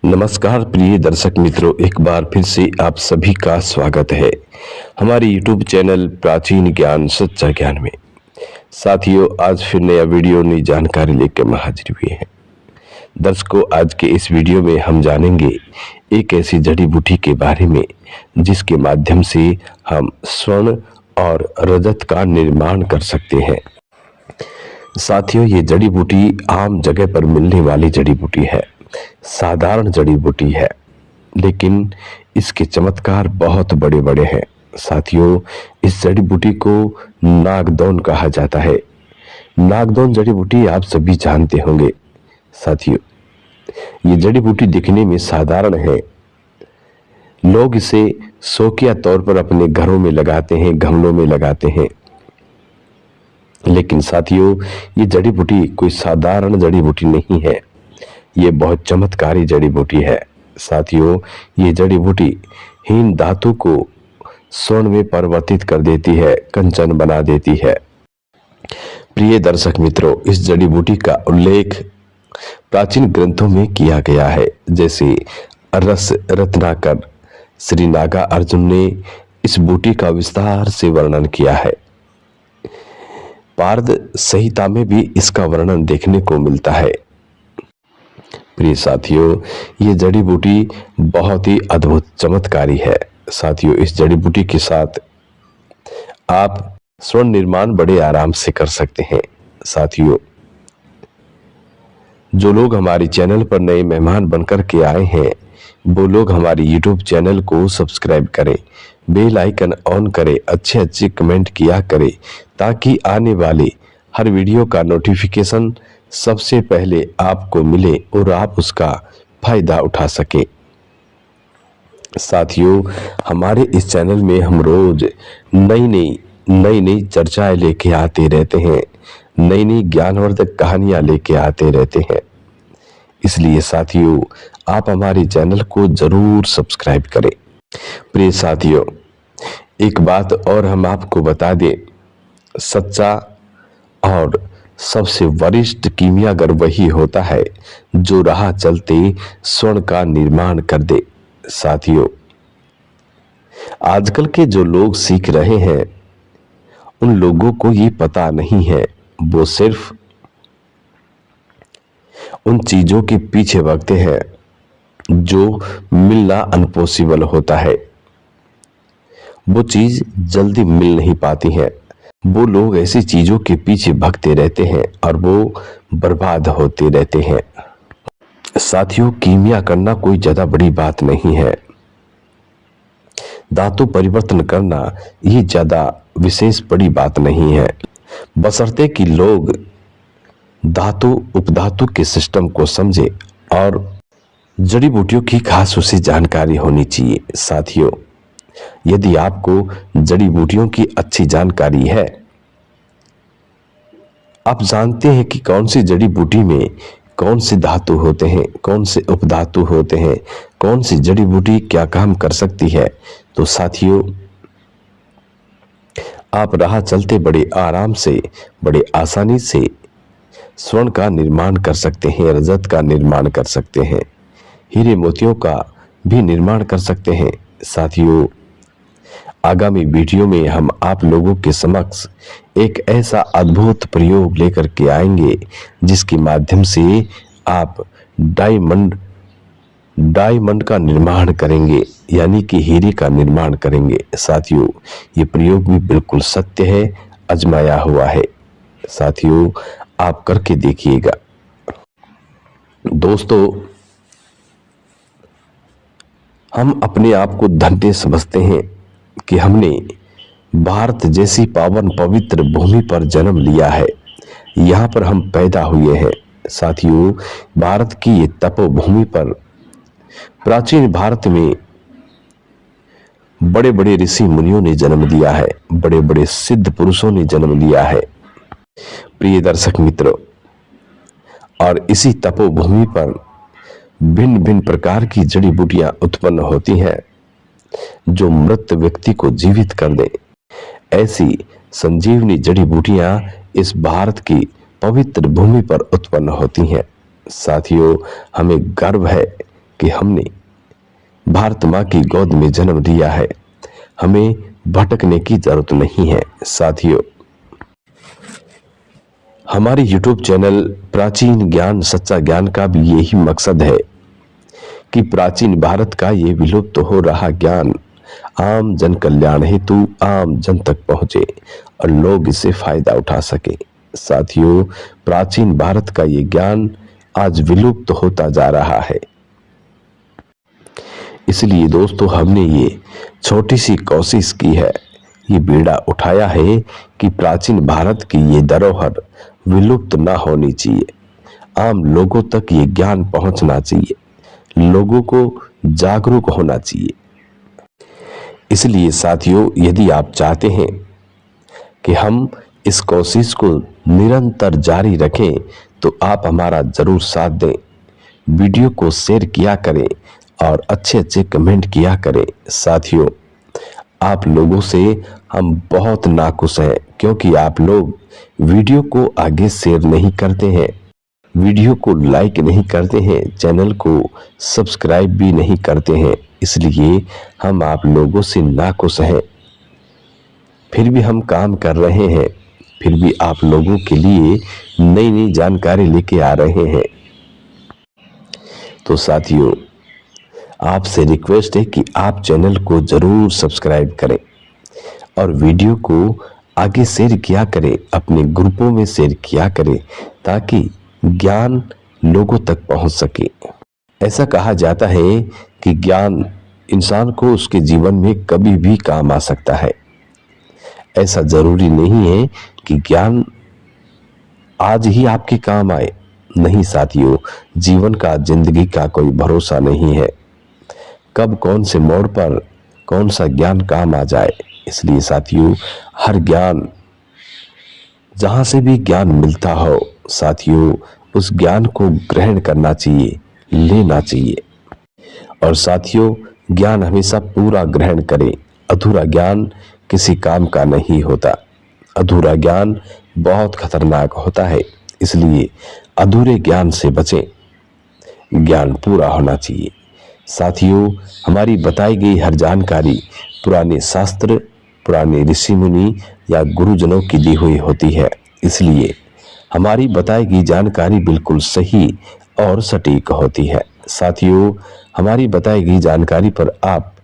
नमस्कार प्रिय दर्शक मित्रों, एक बार फिर से आप सभी का स्वागत है हमारे YouTube चैनल प्राचीन ज्ञान सच्चा ज्ञान में। साथियों, आज फिर नया वीडियो नई जानकारी लेकर हम हाजिर हुए हैं। दर्शकों, आज के इस वीडियो में हम जानेंगे एक ऐसी जड़ी बूटी के बारे में जिसके माध्यम से हम स्वर्ण और रजत का निर्माण कर सकते हैं। साथियों, ये जड़ी बूटी आम जगह पर मिलने वाली जड़ी बूटी है, साधारण जड़ी बूटी है, लेकिन इसके चमत्कार बहुत बड़े बड़े हैं। साथियों, इस जड़ी बूटी को नागदौन कहा जाता है। नागदौन जड़ी बूटी आप सभी जानते होंगे। साथियों, ये जड़ी बूटी दिखने में साधारण है। लोग इसे शौकिया तौर पर अपने घरों में लगाते हैं, गमलों में लगाते हैं, लेकिन साथियों, ये जड़ी बूटी कोई साधारण जड़ी बूटी नहीं है। ये बहुत चमत्कारी जड़ी बूटी है। साथियों, ये जड़ी बूटी हीन धातु को स्वर्ण में परिवर्तित कर देती है, कंचन बना देती है। प्रिय दर्शक मित्रों, इस जड़ी बूटी का उल्लेख प्राचीन ग्रंथों में किया गया है, जैसे रस रत्नाकर श्री नागा अर्जुन ने इस बूटी का विस्तार से वर्णन किया है। पारद संहिता में भी इसका वर्णन देखने को मिलता है। प्रिय साथियों, ये जड़ी बूटी बहुत ही अद्भुत चमत्कारी है। साथियों, इस जड़ी बूटी के साथ आप स्वर्ण निर्माण बड़े आराम से कर सकते हैं। साथियों, जो लोग हमारे चैनल पर नए मेहमान बनकर के आए हैं, वो लोग हमारे YouTube चैनल को सब्सक्राइब करें, बेल आइकन ऑन करें, अच्छे अच्छे कमेंट किया करें, ताकि आने वाले हर वीडियो का नोटिफिकेशन सबसे पहले आपको मिले और आप उसका फायदा उठा सके। साथियों, हमारे इस चैनल में हम रोज नई नई चर्चाएं लेके आते रहते हैं, नई नई ज्ञानवर्धक कहानियां लेके आते रहते हैं। इसलिए साथियों, आप हमारे चैनल को जरूर सब्सक्राइब करें। प्रिय साथियों, एक बात और हम आपको बता दें, सच्चा और सबसे वरिष्ठ कीमियागर वही होता है जो राह चलते स्वर्ण का निर्माण कर दे। साथियों, आजकल के जो लोग सीख रहे हैं, उन लोगों को ये पता नहीं है, वो सिर्फ उन चीजों के पीछे भागते हैं जो मिलना अनपॉसिबल होता है। वो चीज जल्दी मिल नहीं पाती है। वो लोग ऐसी चीजों के पीछे भागते रहते हैं और वो बर्बाद होते रहते हैं। साथियों, कीमिया करना कोई ज्यादा बड़ी बात नहीं है। धातु परिवर्तन करना ये ज्यादा विशेष बड़ी बात नहीं है, बशर्ते कि लोग धातु उपधातु के सिस्टम को समझे और जड़ी बूटियों की खास उसे जानकारी होनी चाहिए। साथियों, यदि आपको जड़ी बूटियों की अच्छी जानकारी है, आप जानते हैं कि कौन सी जड़ी बूटी में कौन से धातु होते हैं, कौन से उपधातु होते हैं, कौन सी जड़ी बूटी क्या काम कर सकती है, तो साथियों, आप राह चलते बड़े आराम से, बड़े आसानी से स्वर्ण का निर्माण कर सकते हैं, रजत का निर्माण कर सकते हैं, हीरे मोतियों का भी निर्माण कर सकते हैं। साथियों, आगामी वीडियो में हम आप लोगों के समक्ष एक ऐसा अद्भुत प्रयोग लेकर के आएंगे जिसके माध्यम से आप डायमंड का निर्माण करेंगे, यानी कि हीरे का निर्माण करेंगे। साथियों, ये प्रयोग भी बिल्कुल सत्य है, आजमाया हुआ है। साथियों, आप करके देखिएगा। दोस्तों, हम अपने आप को धन्य समझते हैं कि हमने भारत जैसी पावन पवित्र भूमि पर जन्म लिया है, यहाँ पर हम पैदा हुए हैं। साथियों, भारत की ये तपोभूमि पर प्राचीन भारत में बड़े बड़े ऋषि मुनियों ने जन्म लिया है, बड़े बड़े सिद्ध पुरुषों ने जन्म लिया है। प्रिय दर्शक मित्रों, और इसी तपोभूमि पर भिन्न भिन्न प्रकार की जड़ी बूटियां उत्पन्न होती हैं जो मृत व्यक्ति को जीवित कर दे। ऐसी संजीवनी जड़ी बूटियां इस भारत की पवित्र भूमि पर उत्पन्न होती हैं। साथियों, हमें गर्व है कि हमने भारत माँ की गोद में जन्म लिया है, हमें भटकने की जरूरत नहीं है। साथियों, हमारे YouTube चैनल प्राचीन ज्ञान सच्चा ज्ञान का भी यही मकसद है कि प्राचीन भारत का ये विलुप्त हो रहा ज्ञान आम जन कल्याण हेतु आम जन तक पहुंचे और लोग इससे फायदा उठा सके। साथियों, प्राचीन भारत का ये ज्ञान आज विलुप्त होता जा रहा है। इसलिए दोस्तों, हमने ये छोटी सी कोशिश की है, ये बीड़ा उठाया है कि प्राचीन भारत की ये धरोहर विलुप्त ना होनी चाहिए। आम लोगों तक ये ज्ञान पहुंचना चाहिए, लोगों को जागरूक होना चाहिए। इसलिए साथियों, यदि आप चाहते हैं कि हम इस कोशिश को निरंतर जारी रखें तो आप हमारा जरूर साथ दें, वीडियो को शेयर किया करें और अच्छे अच्छे कमेंट किया करें। साथियों, आप लोगों से हम बहुत नाखुश हैं क्योंकि आप लोग वीडियो को आगे शेयर नहीं करते हैं, वीडियो को लाइक नहीं करते हैं, चैनल को सब्सक्राइब भी नहीं करते हैं। इसलिए हम आप लोगों से नाखुश हैं। फिर भी हम काम कर रहे हैं, फिर भी आप लोगों के लिए नई नई जानकारी लेके आ रहे हैं। तो साथियों, आपसे रिक्वेस्ट है कि आप चैनल को जरूर सब्सक्राइब करें और वीडियो को आगे शेयर किया करें, अपने ग्रुपों में शेयर किया करें ताकि ज्ञान लोगों तक पहुंच सके। ऐसा कहा जाता है कि ज्ञान इंसान को उसके जीवन में कभी भी काम आ सकता है। ऐसा जरूरी नहीं है कि ज्ञान आज ही आपके काम आए। नहीं साथियों, जीवन का, जिंदगी का कोई भरोसा नहीं है, कब कौन से मोड़ पर कौन सा ज्ञान काम आ जाए। इसलिए साथियों, हर ज्ञान, जहां से भी ज्ञान मिलता हो साथियों, उस ज्ञान को ग्रहण करना चाहिए, लेना चाहिए। और साथियों, ज्ञान हमेशा पूरा ग्रहण करें। अधूरा ज्ञान किसी काम का नहीं होता। अधूरा ज्ञान बहुत खतरनाक होता है। इसलिए अधूरे ज्ञान से बचें, ज्ञान पूरा होना चाहिए। साथियों, हमारी बताई गई हर जानकारी पुराने शास्त्र, पुराने ऋषि मुनि या गुरुजनों की दी हुई होती है। इसलिए हमारी बताई गई जानकारी बिल्कुल सही और सटीक होती है। साथियों, हमारी बताई गई जानकारी पर आप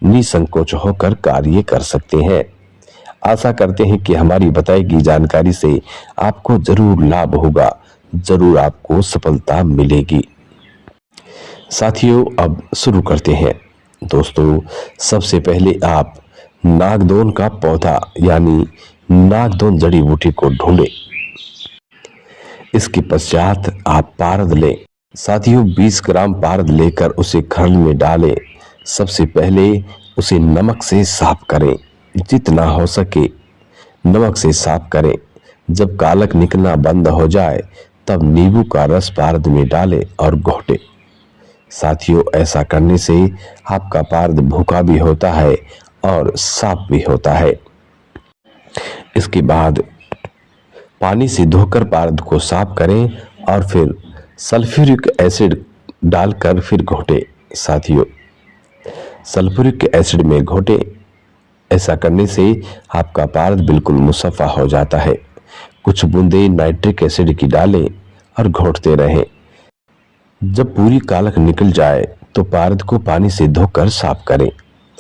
निसंकोच होकर कार्य कर सकते हैं। आशा करते हैं कि हमारी बताई गई जानकारी से आपको जरूर लाभ होगा, जरूर आपको सफलता मिलेगी। साथियों, अब शुरू करते हैं। दोस्तों, सबसे पहले आप नागदोन का पौधा यानी नागदोन जड़ी बूटी को ढूंढें। इसके पश्चात आप पारद लें। साथियों, 20 ग्राम पारद लेकर उसे खरल में डालें। सबसे पहले उसे नमक से साफ करें, जितना हो सके नमक से साफ करें। जब कालक निकलना बंद हो जाए तब नींबू का रस पारद में डालें और घोटें। साथियों, ऐसा करने से आपका पारद भूखा भी होता है और साफ भी होता है। इसके बाद पानी से धोकर पारद को साफ करें और फिर सल्फ्यूरिक एसिड डालकर फिर घोटें। साथियों, सल्फ्यूरिक एसिड में घोटें। ऐसा करने से आपका पारद बिल्कुल मुसफ़ा हो जाता है। कुछ बूंदे नाइट्रिक एसिड की डालें और घोटते रहें। जब पूरी कालक निकल जाए तो पारद को पानी से धोकर साफ करें।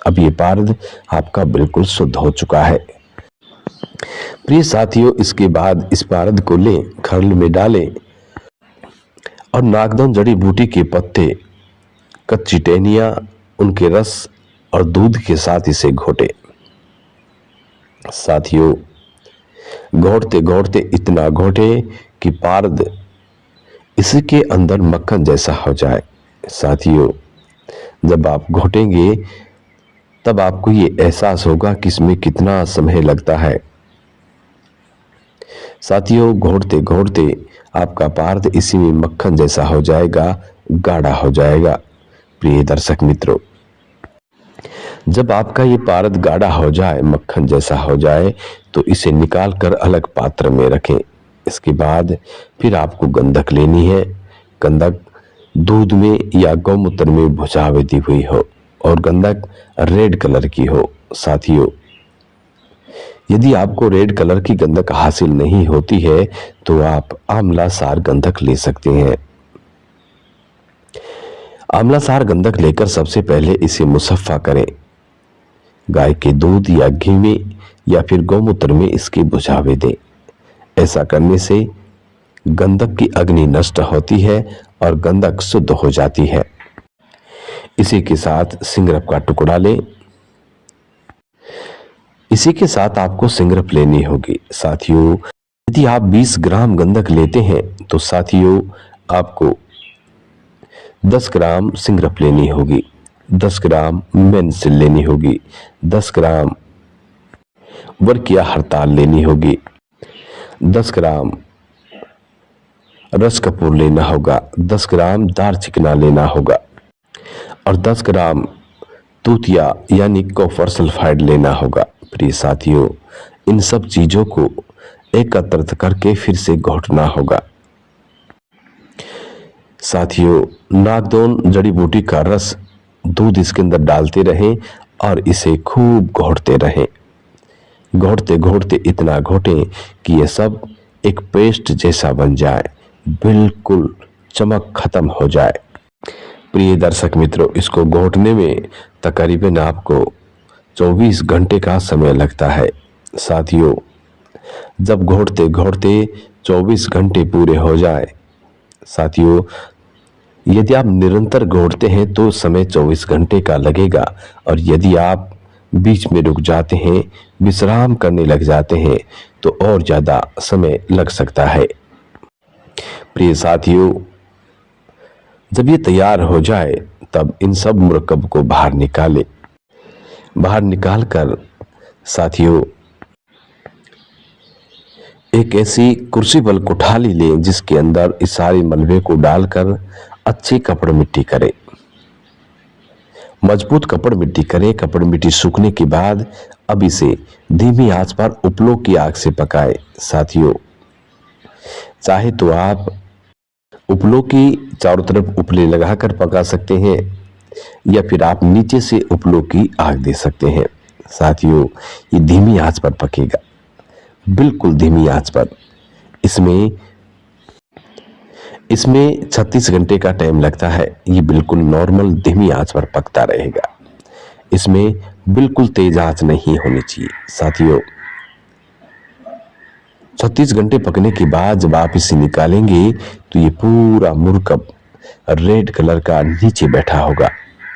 अब ये पारद आपका बिल्कुल शुद्ध हो चुका है। प्रिय साथियों, इसके बाद इस पारद को लें, खरल में डालें और नागदोन जड़ी बूटी के पत्ते, कच्ची टहनियां, उनके रस और दूध के साथ इसे घोटें। साथियों, घोटते घोटते इतना घोटे कि पारद इसके अंदर मक्खन जैसा हो जाए। साथियों, जब आप घोटेंगे तब आपको ये एहसास होगा कि इसमें कितना समय लगता है। साथियों, घोटते घोटते आपका पारद इसी में मक्खन जैसा हो जाएगा, गाढ़ा हो जाएगा। प्रिय दर्शक मित्रों, जब आपका ये पारद गाढ़ा हो जाए, मक्खन जैसा हो जाए, तो इसे निकाल कर अलग पात्र में रखें। इसके बाद फिर आपको गंधक लेनी है। गंधक दूध में या गौमूत्र में भुजावे दी हुई हो और गंधक रेड कलर की हो। साथियों, यदि आपको रेड कलर की गंधक हासिल नहीं होती है तो आप आंवला सार गंधक ले सकते हैं। आंवला सार गंधक लेकर सबसे पहले इसे मुसफ्फा करें। गाय के दूध या घी में या फिर गौमूत्र में इसके बुझावे दें। ऐसा करने से गंधक की अग्नि नष्ट होती है और गंधक शुद्ध हो जाती है। इसी के साथ सिंगरप का टुकड़ा लें। इसी के साथ आपको सिंगरप लेनी होगी। साथियों, यदि आप 20 ग्राम गंधक लेते हैं तो साथियों आपको 10 ग्राम सिंगरप लेनी होगी, 10 ग्राम मेन्सिल लेनी होगी, 10 ग्राम वर्किया हड़ताल लेनी होगी, 10 ग्राम रस कपूर लेना होगा, 10 ग्राम दारचिकना लेना होगा और 10 ग्राम तूतिया यानी कॉपर सल्फाइड लेना होगा। प्रिय साथियों, इन सब चीजों को एकत्रित करके फिर से घोटना होगा। साथियों, नागदौन जड़ी बूटी का रस दूध इसके अंदर डालते रहें और इसे खूब घोटते रहें। घोटते घोटते इतना घोटें कि ये सब एक पेस्ट जैसा बन जाए, बिल्कुल चमक खत्म हो जाए। प्रिय दर्शक मित्रों, इसको घोटने में तकरीबन आपको 24 घंटे का समय लगता है। साथियों, जब घोटते घोटते 24 घंटे पूरे हो जाए, साथियों यदि आप निरंतर घोटते हैं तो समय 24 घंटे का लगेगा और यदि आप बीच में रुक जाते हैं, विश्राम करने लग जाते हैं तो और ज्यादा समय लग सकता है। प्रिय साथियों, जब ये तैयार हो जाए तब इन सब मुरक्कब को बाहर निकालें। बाहर निकालकर साथियों एक ऐसी कुर्सी पर कुठाली लें जिसके अंदर इस सारे मलबे को डालकर अच्छी कपड़ मिट्टी करें, मजबूत कपड़ मिट्टी करें। कपड़ मिट्टी सूखने के बाद अब इसे धीमी आंच पर उपलों की आग से पकाएं। साथियों, चाहे तो आप उपलों की चारों तरफ उपले लगाकर पका सकते हैं या फिर आप नीचे से उपलों की आग दे सकते हैं। साथियों, ये धीमी आंच पर पकेगा, बिल्कुल धीमी आंच पर। इसमें 36 घंटे का टाइम लगता है। ये बिल्कुल नॉर्मल धीमी आंच पर पकता रहेगा, इसमें बिल्कुल तेज आंच नहीं होनी चाहिए। साथियों, 36 घंटे पकने के बाद जब आप इसे निकालेंगे तो ये पूरा मुरकब रेड कलर का नीचे बैठा होगा।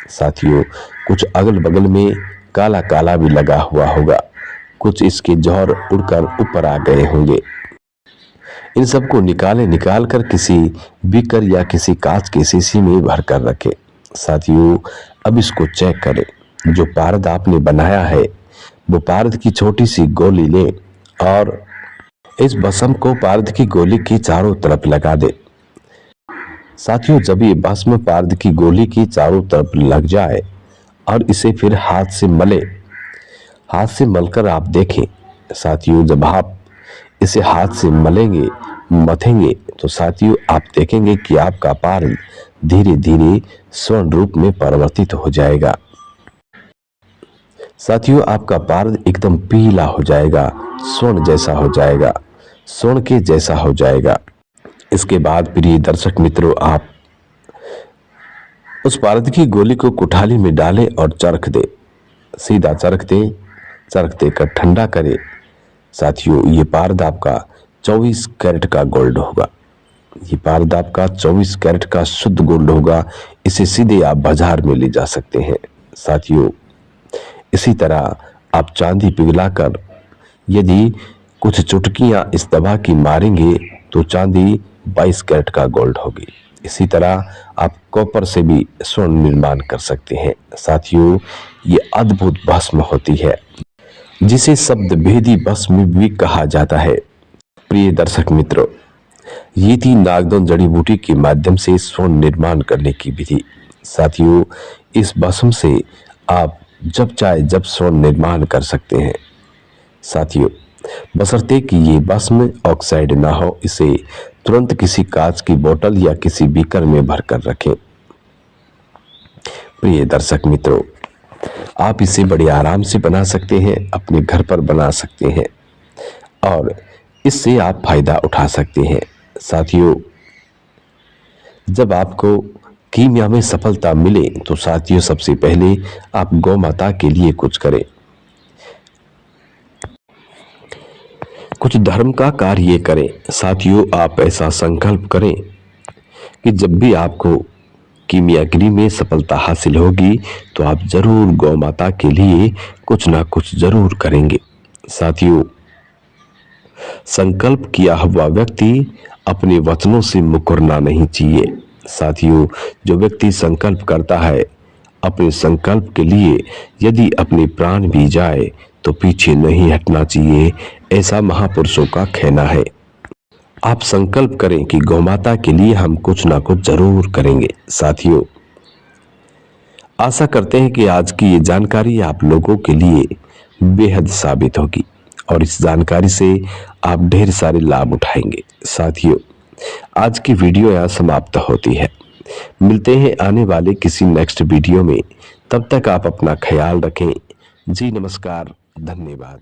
साथियों, कुछ अगल बगल में काला काला भी लगा हुआ होगा, कुछ इसके जौहर उड़कर ऊपर आ गए होंगे। इन सबको निकाल कर किसी बीकर या किसी कांच के शीशी में भर कर रखें। साथियों, अब इसको चेक करें। जो पारद आपने बनाया है वो पारद की छोटी सी गोली लें और इस भस्म को पारद की गोली की चारों तरफ लगा दे। साथियों, जब ये भस्म पारद की गोली की चारों तरफ लग जाए और इसे फिर हाथ से मलकर आप देखें। साथियों, जब आप इसे हाथ से मलेंगे, मथेंगे तो साथियों आप देखेंगे कि आपका पारद धीरे धीरे स्वर्ण रूप में परिवर्तित हो जाएगा। साथियों, आपका पारद एकदम पीला हो जाएगा, स्वर्ण जैसा हो जाएगा, स्वर्ण के जैसा हो जाएगा। इसके बाद प्रिय दर्शक मित्रों, आप उस पारद की गोली को कुठाली में डालें और चरख दे, सीधा चरख देकर ठंडा करें। साथियों, ये पारद आपका 24 कैरेट का गोल्ड होगा। ये पारद आपका 24 कैरेट का शुद्ध गोल्ड होगा। इसे सीधे आप बाजार में ले जा सकते हैं। साथियों, इसी तरह आप चांदी पिघलाकर यदि कुछ चुटकियां इस दवा की मारेंगे तो चांदी 22 कैरेट का गोल्ड होगी। इसी तरह आप कॉपर से भी स्वर्ण निर्माण कर सकते हैं। साथियों, ये अद्भुत भस्म होती है जिसे शब्द भेदी भस्म भी कहा जाता है। प्रिय दर्शक मित्रों, ये थी नागदौन जड़ी बूटी के माध्यम से स्वर्ण निर्माण करने की विधि। साथियों, इस भस्म से आप जब चाहे जब स्वर्ण निर्माण कर सकते हैं। साथियों, बशर्ते कि ये भस्म ऑक्साइड ना हो। इसे तुरंत किसी कांच की बोतल या किसी बीकर में भरकर रखें। प्रिय दर्शक मित्रों, आप इसे बड़े आराम से बना सकते हैं, अपने घर पर बना सकते हैं और इससे आप फायदा उठा सकते हैं। साथियों, जब आपको कीमिया में सफलता मिले तो साथियों सबसे पहले आप गौ माता के लिए कुछ करें, कुछ धर्म का कार्य करें। साथियों, आप ऐसा संकल्प करें कि जब भी आपको कीमियागिरी में सफलता हासिल होगी तो आप जरूर गौ माता के लिए कुछ ना कुछ जरूर करेंगे। साथियों, संकल्प किया हुआ व्यक्ति अपने वचनों से मुकरना नहीं चाहिए। साथियों, जो व्यक्ति संकल्प करता है, अपने संकल्प के लिए यदि अपने प्राण भी जाए तो पीछे नहीं हटना चाहिए। ऐसा महापुरुषों का कहना है। आप संकल्प करें कि गौमाता के लिए हम कुछ ना कुछ जरूर करेंगे। साथियों, आशा करते हैं कि आज की ये जानकारी आप लोगों के लिए बेहद साबित होगी और इस जानकारी से आप ढेर सारे लाभ उठाएंगे। साथियों, आज की वीडियो यहाँ समाप्त होती है। मिलते हैं आने वाले किसी नेक्स्ट वीडियो में। तब तक आप अपना ख्याल रखें। जी नमस्कार, धन्यवाद।